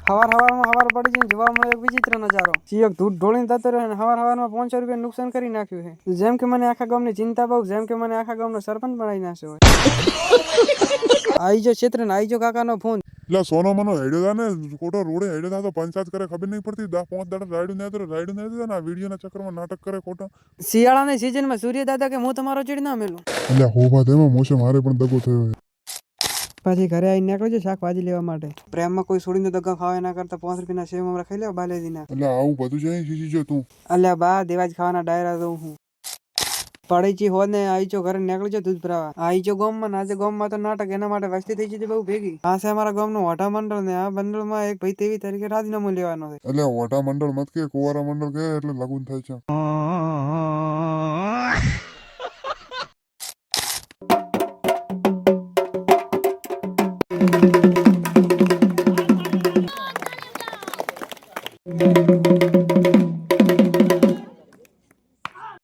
હવાર પડી જઈને જોવા મળે એક વિચિત્ર નજારો. ચિયક ધૂળ ઢોળીને જતો રહ્યો અને હવારમાં 500 રૂપિયા નુકસાન કરી નાખ્યું છે. જેમ કે મને આખા ગામની ચિંતા બહુ, જેમ કે મને આખા ગામનો સરપંચ બનાવી નાખ્યો હોય. આઈ જો ક્ષેત્ર ને આઈ જો કાકાનો ફોન. એટલે સોનો મનો હેડ્યો હતા ને ખોટો રોડે હેડ્યો હતા તો પંચાયત કરે ખબર નહીં પડતી 10-5 દાડા રાયડું નહીં આ વિડીયોના ચક્કરમાં નાટક કરે ખોટા. શિયાળાની સિઝનમાં સૂર્ય દાદા કે હું તમારો ચીડ ના મેલું. એટલે હોવા તેમાં મોશે મારે પણ દગો થયો. પછી ઘરે આવીને નીકળો છે શાકભાજી લેવા માટે. પ્રેમમાં કોઈ છોડીને દગા ખાવા એના કરતા 5 રૂપિયાના સેવ મમરા ખાઈ લેવા બાલેજીના. એટલે આવું બધું જઈ શીખી જો તું. અલ્યા બા દેવાજ ખાવાના ડાયરા દઉં હું. પડી હો ને આઈ છો ઘરે નીકળી છો દૂધ ભરાવા. આઈ છો ગામમાં આજે ગામમાં તો નાટક એના માટે વસ્તી થઈ જતી બહુ ભેગી. આ છે અમારા ગામનું ઓઢા મંડળ ને આ મંડળમાં એક ભાઈ તેવી તરીકે રાજીનામું લેવાનો છે. એટલે ઓઢા મંડળ મત કે કુંવારા મંડળ કે એટલે લગન થાય છે. Thank you.